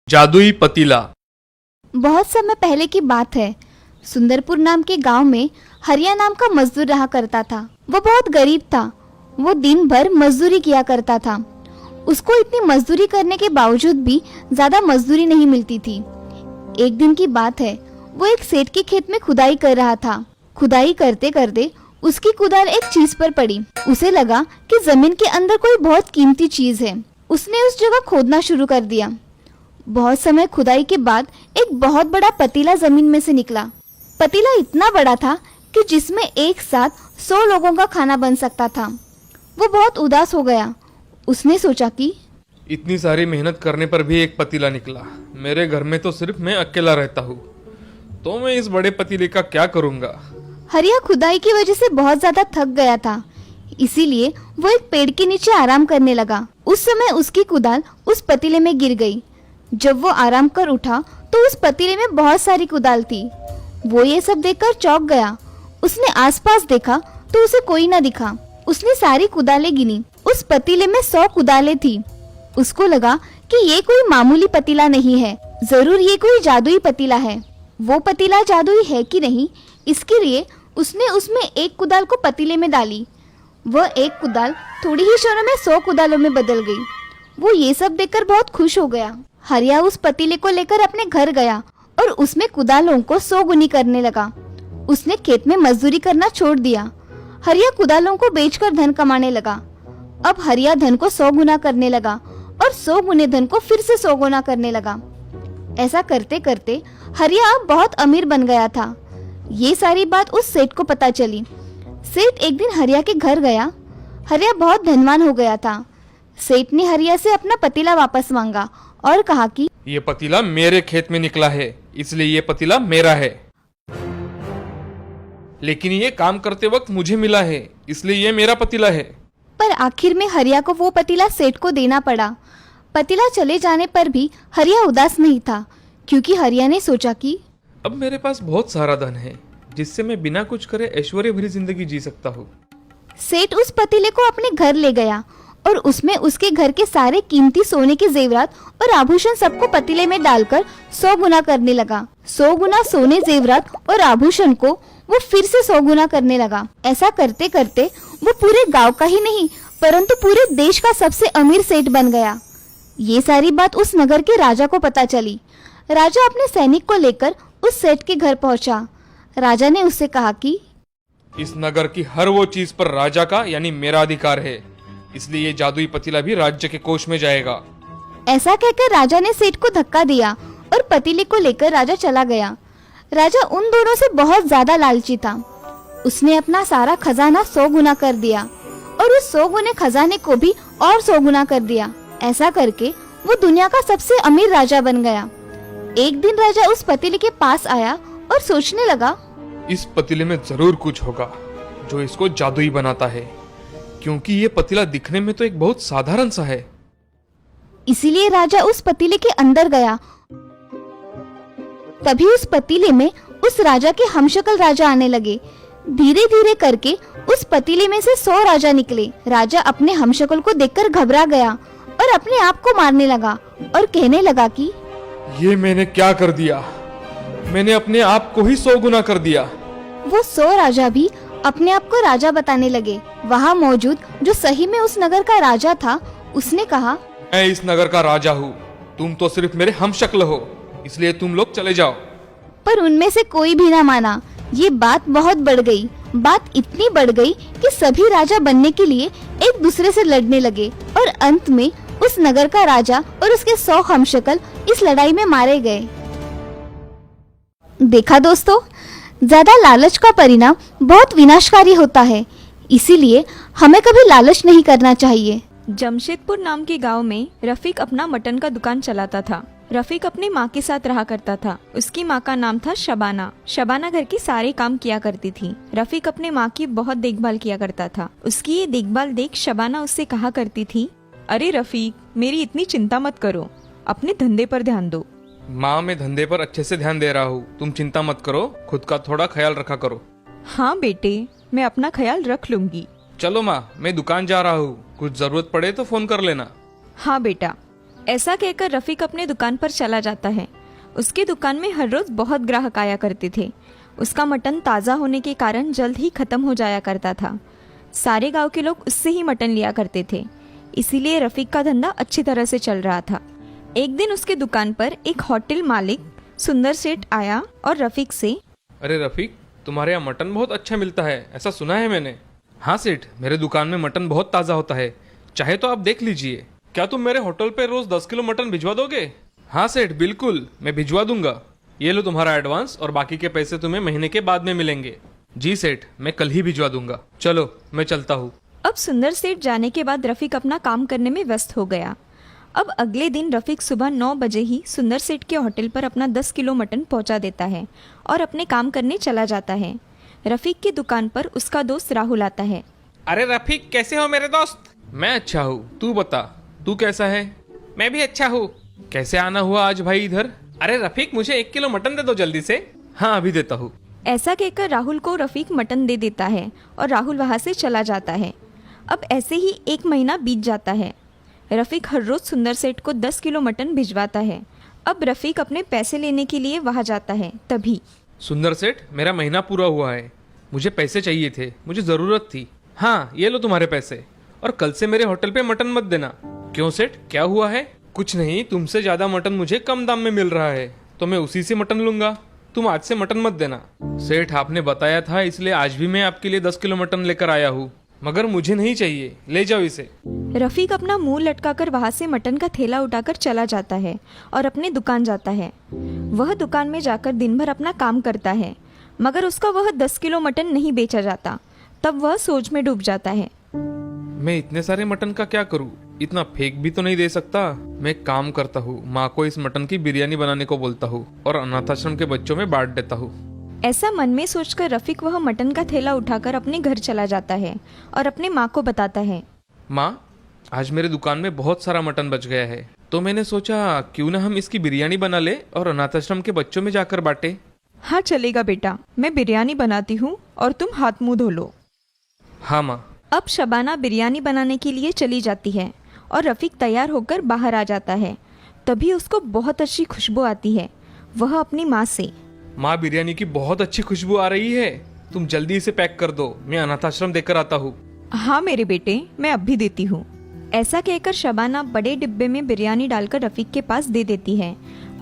जादुई पतीला। बहुत समय पहले की बात है। सुंदरपुर नाम के गांव में हरिया नाम का मजदूर रहा करता था। वो बहुत गरीब था। वो दिन भर मजदूरी किया करता था। उसको इतनी मजदूरी करने के बावजूद भी ज्यादा मजदूरी नहीं मिलती थी। एक दिन की बात है, वो एक सेठ के खेत में खुदाई कर रहा था। खुदाई करते करते उसकी कुदाल एक चीज पर पड़ी। उसे लगा कि जमीन के अंदर कोई बहुत कीमती चीज है। उसने उस जगह खोदना शुरू कर दिया। बहुत समय खुदाई के बाद एक बहुत बड़ा पतीला जमीन में से निकला। पतीला इतना बड़ा था कि जिसमें एक साथ 100 लोगों का खाना बन सकता था। वो बहुत उदास हो गया। उसने सोचा कि इतनी सारी मेहनत करने पर भी एक पतीला निकला। मेरे घर में तो सिर्फ मैं अकेला रहता हूँ, तो मैं इस बड़े पतीले का क्या करूँगा। हरिया खुदाई की वजह से बहुत ज्यादा थक गया था, इसीलिए वो एक पेड़ के नीचे आराम करने लगा। उस समय उसकी कुदाल उस पतीले में गिर गई। जब वो आराम कर उठा तो उस पतीले में बहुत सारी कुदाल थी। वो ये सब देखकर चौंक गया। उसने आसपास देखा तो उसे कोई न दिखा। उसने सारी कुदालें गिनी। उस पतीले में 100 कुदालें थी। उसको लगा कि ये कोई मामूली पतीला नहीं है, जरूर ये कोई जादुई पतीला है। वो पतीला जादुई है कि नहीं, इसके लिए उसने उसमें एक कुदाल को पतीले में डाली। वह एक कुदाल थोड़ी ही क्षणों में 100 कुदालों में बदल गई। वो ये सब देखकर बहुत खुश हो गया। हरिया उस पतीले को लेकर अपने घर गया और उसमें कुदालों को 100 गुनी करने लगा। उसने खेत में मजदूरी करना छोड़ दिया। हरिया कुदालों को बेचकर धन कमाने लगा। अब हरिया धन को 100 गुना करने लगा और 100 गुने धन को फिर से 100 गुना करने लगा। ऐसा करते करते हरिया अब बहुत अमीर बन गया था। ये सारी बात उस सेठ को पता चली। सेठ एक दिन हरिया के घर गया। हरिया बहुत धनवान हो गया था। सेठ ने हरिया से अपना पतीला वापस मांगा और कहा कि ये पतीला मेरे खेत में निकला है, इसलिए ये पतीला मेरा है। लेकिन ये काम करते वक्त मुझे मिला है, इसलिए ये मेरा पतीला है। पर आखिर में हरिया को वो पतीला सेठ को देना पड़ा। पतीला चले जाने पर भी हरिया उदास नहीं था, क्योंकि हरिया ने सोचा कि अब मेरे पास बहुत सारा धन है, जिससे मैं बिना कुछ करे ऐश्वर्य भरी जिंदगी जी सकता हूँ। सेठ उस पतीले को अपने घर ले गया और उसमें उसके घर के सारे कीमती सोने के जेवरात और आभूषण सबको पतीले में डालकर 100 गुना करने लगा। 100 गुना सोने, जेवरात और आभूषण को वो फिर से 100 गुना करने लगा। ऐसा करते करते वो पूरे गांव का ही नहीं, परंतु पूरे देश का सबसे अमीर सेठ बन गया। ये सारी बात उस नगर के राजा को पता चली। राजा अपने सैनिक को लेकर उस सेठ के घर पहुंचा। राजा ने उससे कहा कि इस नगर की हर वो चीज पर राजा का यानी मेरा अधिकार है, इसलिए ये जादुई पतीला भी राज्य के कोष में जाएगा। ऐसा कहकर राजा ने सेठ को धक्का दिया और पतीले को लेकर राजा चला गया। राजा उन दोनों से बहुत ज्यादा लालची था। उसने अपना सारा खजाना 100 गुना कर दिया और उस 100 गुने खजाने को भी और 100 गुना कर दिया। ऐसा करके वो दुनिया का सबसे अमीर राजा बन गया। एक दिन राजा उस पतीले के पास आया और सोचने लगा, इस पतीले में जरूर कुछ होगा जो इसको जादुई बनाता है, क्योंकि ये पतीला दिखने में तो एक बहुत साधारण सा है। इसीलिए राजा उस पतीले के अंदर गया। तभी उस पतीले में उस राजा के हमशक्ल राजा आने लगे। धीरे धीरे करके उस पतीले में से 100 राजा निकले। राजा अपने हमशक्ल को देखकर घबरा गया और अपने आप को मारने लगा और कहने लगा कि ये मैंने क्या कर दिया, मैंने अपने आप को ही 100 गुना कर दिया। वो 100 राजा भी अपने आप को राजा बताने लगे। वहाँ मौजूद जो सही में उस नगर का राजा था, उसने कहा, मैं इस नगर का राजा हूँ, तुम तो सिर्फ मेरे हमशक्ल हो, इसलिए तुम लोग चले जाओ। पर उनमें से कोई भी ना माना। ये बात बहुत बढ़ गई। बात इतनी बढ़ गई कि सभी राजा बनने के लिए एक दूसरे से लड़ने लगे और अंत में उस नगर का राजा और उसके 100 हमशक्ल इस लड़ाई में मारे गए। देखा दोस्तों, ज्यादा लालच का परिणाम बहुत विनाशकारी होता है, इसीलिए हमें कभी लालच नहीं करना चाहिए। जमशेदपुर नाम के गांव में रफीक अपना मटन का दुकान चलाता था। रफीक अपनी माँ के साथ रहा करता था। उसकी माँ का नाम था शबाना। शबाना घर के सारे काम किया करती थी। रफीक अपने माँ की बहुत देखभाल किया करता था। उसकी ये देखभाल देख शबाना उससे कहा करती थी, अरे रफीक, मेरी इतनी चिंता मत करो, अपने धंधे पर ध्यान दो। माँ, मैं धंधे पर अच्छे से ध्यान दे रहा हूँ, तुम चिंता मत करो, खुद का थोड़ा ख्याल रखा करो। हाँ बेटे, मैं अपना ख्याल रख लूंगी। चलो माँ, मैं दुकान जा रहा हूँ, कुछ जरूरत पड़े तो फोन कर लेना। हाँ बेटा। ऐसा कहकर रफीक अपने दुकान पर चला जाता है। उसकी दुकान में हर रोज बहुत ग्राहक आया करते थे। उसका मटन ताज़ा होने के कारण जल्द ही खत्म हो जाया करता था। सारे गांव के लोग उससे ही मटन लिया करते थे, इसीलिए रफीक का धंधा अच्छी तरह से चल रहा था। एक दिन उसके दुकान पर एक होटल मालिक सुंदर सेठ आया और रफीक से, अरे रफीक, तुम्हारे यहाँ मटन बहुत अच्छा मिलता है, ऐसा सुना है मैंने। हाँ सेठ, मेरे दुकान में मटन बहुत ताज़ा होता है, चाहे तो आप देख लीजिए। क्या तुम मेरे होटल पे रोज 10 किलो मटन भिजवा दोगे? हाँ सेठ, बिल्कुल, मैं भिजवा दूंगा। ये लो तुम्हारा एडवांस और बाकी के पैसे तुम्हें महीने के बाद में मिलेंगे। जी सेठ, मैं कल ही भिजवा दूंगा। चलो मैं चलता हूँ। अब सुंदर सेठ जाने के बाद रफीक अपना काम करने में व्यस्त हो गया। अब अगले दिन रफीक सुबह 9 बजे ही सुंदर सेठ के होटल पर अपना 10 किलो मटन पहुंचा देता है और अपने काम करने चला जाता है। रफीक की दुकान पर उसका दोस्त राहुल आता है। अरे रफीक, कैसे हो मेरे दोस्त? मैं अच्छा हूँ, तू बता, तू कैसा है? मैं भी अच्छा हूँ। कैसे आना हुआ आज भाई इधर? अरे रफीक, मुझे 1 किलो मटन दे दो जल्दी से। हाँ, अभी देता हूँ। ऐसा कहकर राहुल को रफीक मटन दे देता है और राहुल वहाँ से चला जाता है। अब ऐसे ही 1 महीना बीत जाता है। रफीक हर रोज सुंदर सेठ को 10 किलो मटन भिजवाता है। अब रफीक अपने पैसे लेने के लिए वहाँ जाता है। तभी, सुंदर सेठ, मेरा महीना पूरा हुआ है, मुझे पैसे चाहिए थे, मुझे जरूरत थी। हाँ, ये लो तुम्हारे पैसे, और कल से मेरे होटल पे मटन मत देना। क्यों सेठ, क्या हुआ है? कुछ नहीं, तुमसे ज्यादा मटन मुझे कम दाम में मिल रहा है, तो मैं उसी से मटन लूंगा। तुम आज से मटन मत देना। सेठ, आपने बताया था, इसलिए आज भी मैं आपके लिए 10 किलो मटन लेकर आया हूँ, मगर मुझे नहीं चाहिए, ले जाओ इसे। रफीक अपना मुंह लटकाकर वहाँ से मटन का थैला उठाकर चला जाता है और अपने दुकान जाता है। वह दुकान में जाकर दिन भर अपना काम करता है, मगर उसका वह 10 किलो मटन नहीं बेचा जाता। तब वह सोच में डूब जाता है। मैं इतने सारे मटन का क्या करूँ? इतना फेंक भी तो नहीं दे सकता। मैं एक काम करता हूँ, माँ को इस मटन की बिरयानी बनाने को बोलता हूँ और अनाथ आश्रम के बच्चों में बांट देता हूँ। ऐसा मन में सोचकर रफीक वह मटन का थैला उठाकर अपने घर चला जाता है और अपने माँ को बताता है। माँ, आज मेरे दुकान में बहुत सारा मटन बच गया है, तो मैंने सोचा क्यों ना हम इसकी बिरयानी बना ले और अनाथ आश्रम के बच्चों में जाकर बांटे। हाँ चलेगा बेटा, मैं बिरयानी बनाती हूँ और तुम हाथ मुंह धो लो। हाँ माँ। अब शबाना बिरयानी बनाने के लिए चली जाती है और रफीक तैयार होकर बाहर आ जाता है। तभी उसको बहुत अच्छी खुशबू आती है। वह अपनी माँ से, माँ, बिरयानी की बहुत अच्छी खुशबू आ रही है, तुम जल्दी इसे पैक कर दो, मैं अनाथ आश्रम देकर आता हूँ। हाँ मेरे बेटे, मैं अब भी देती हूँ। ऐसा कहकर शबाना बड़े डिब्बे में बिरयानी डालकर रफीक के पास दे देती है।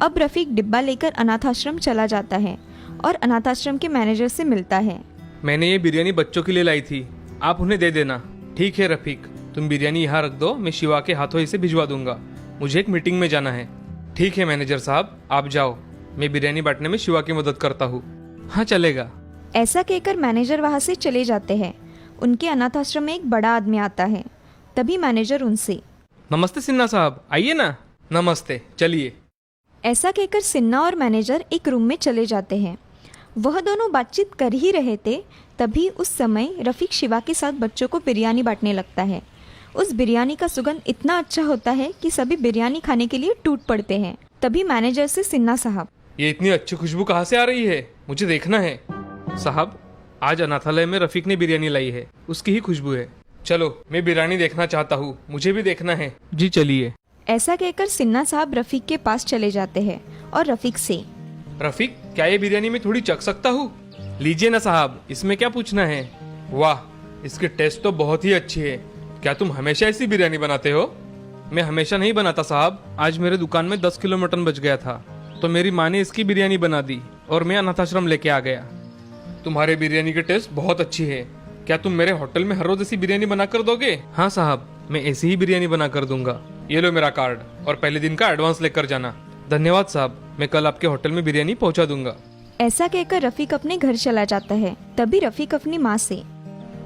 अब रफीक डिब्बा लेकर अनाथ आश्रम चला जाता है और अनाथ आश्रम के मैनेजर से मिलता है। मैंने ये बिरयानी बच्चों के लिए लाई थी, आप उन्हें दे देना। ठीक है रफीक, तुम बिरयानी यहाँ रख दो, मैं शिवा के हाथों इसे भिजवा दूंगा, मुझे एक मीटिंग में जाना है। ठीक है मैनेजर साहब, आप जाओ, मैं बिरयानी बांटने में शिवा की मदद करता हूँ। हाँ चलेगा। ऐसा कहकर मैनेजर वहाँ से चले जाते हैं। उनके अनाथ आश्रम में एक बड़ा आदमी आता है। तभी मैनेजर उनसे, नमस्ते सिन्हा साहब, आइए ना। नमस्ते, चलिए। ऐसा कहकर सिन्हा और मैनेजर एक रूम में चले जाते हैं। वह दोनों बातचीत कर ही रहे थे, तभी उस समय रफीक शिवा के साथ बच्चों को बिरयानी बांटने लगता है। उस बिरयानी का सुगंध इतना अच्छा होता है कि सभी बिरयानी खाने के लिए टूट पड़ते हैं। तभी मैनेजर से, सिन्हा साहब, ये इतनी अच्छी खुशबू कहाँ से आ रही है? मुझे देखना है। साहब, आज अनाथालय में रफीक ने बिरयानी लाई है, उसकी ही खुशबू है। चलो, मैं बिरयानी देखना चाहता हूँ, मुझे भी देखना है। जी चलिए। ऐसा कहकर सिन्हा साहब रफीक के पास चले जाते हैं और रफीक से, रफीक, क्या ये बिरयानी में थोड़ी चख सकता हूँ? लीजिए ना साहब, इसमें क्या पूछना है। वाह, इसकी टेस्ट तो बहुत ही अच्छी है। क्या तुम हमेशा ऐसी बिरयानी बनाते हो? मैं हमेशा नहीं बनाता साहब, आज मेरे दुकान में 10 किलो मटन बच गया था, तो मेरी माँ ने इसकी बिरयानी बना दी और मैं अनाथ आश्रम लेके आ गया। तुम्हारे बिरयानी की टेस्ट बहुत अच्छी है, क्या तुम मेरे होटल में हर रोज ऐसी बिरयानी बना कर दोगे? हाँ साहब, मैं ऐसी ही बिरयानी बना कर दूंगा। ये लो मेरा कार्ड और पहले दिन का एडवांस लेकर जाना। धन्यवाद साहब, मैं कल आपके होटल में बिरयानी पहुंचा दूंगा। ऐसा कहकर रफीक अपने घर चला जाता है। तभी रफीक अपनी माँ से,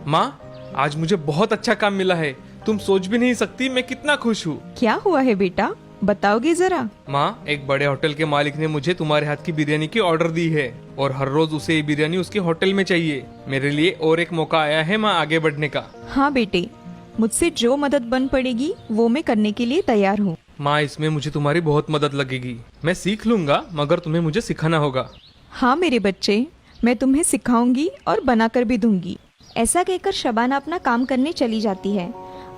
माँ, आज मुझे बहुत अच्छा काम मिला है, तुम सोच भी नहीं सकती मैं कितना खुश हूँ। क्या हुआ है बेटा, बताओगे जरा। माँ, एक बड़े होटल के मालिक ने मुझे तुम्हारे हाथ की बिरयानी की ऑर्डर दी है और हर रोज उसे ये बिरयानी उसके होटल में चाहिए। मेरे लिए और एक मौका आया है माँ आगे बढ़ने का। हाँ बेटे, मुझसे जो मदद बन पड़ेगी वो मैं करने के लिए तैयार हूँ। माँ, इसमें मुझे तुम्हारी बहुत मदद लगेगी। मैं सीख लूंगा, मगर तुम्हें मुझे सिखाना होगा। हाँ मेरे बच्चे, मैं तुम्हें सिखाऊंगी और बनाकर भी दूंगी। ऐसा कहकर शबाना अपना काम करने चली जाती है।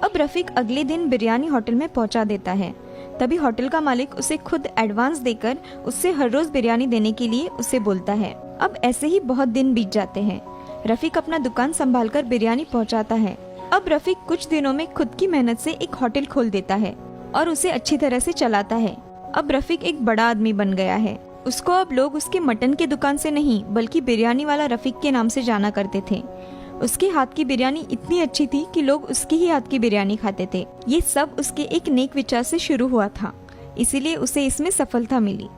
अब रफीक अगले दिन बिरयानी होटल में पहुंचा देता है। तभी होटल का मालिक उसे खुद एडवांस देकर उससे हर रोज बिरयानी देने के लिए उसे बोलता है। अब ऐसे ही बहुत दिन बीत जाते हैं। रफीक अपना दुकान संभालकर बिरयानी पहुंचाता है। अब रफीक कुछ दिनों में खुद की मेहनत से एक होटल खोल देता है और उसे अच्छी तरह से चलाता है। अब रफीक एक बड़ा आदमी बन गया है। उसको अब लोग उसके मटन के दुकान से नहीं बल्कि बिरयानी वाला रफीक के नाम से जाना करते थे। उसके हाथ की बिरयानी इतनी अच्छी थी कि लोग उसके ही हाथ की बिरयानी खाते थे। ये सब उसके एक नेक विचार से शुरू हुआ था, इसीलिए उसे इसमें सफलता मिली।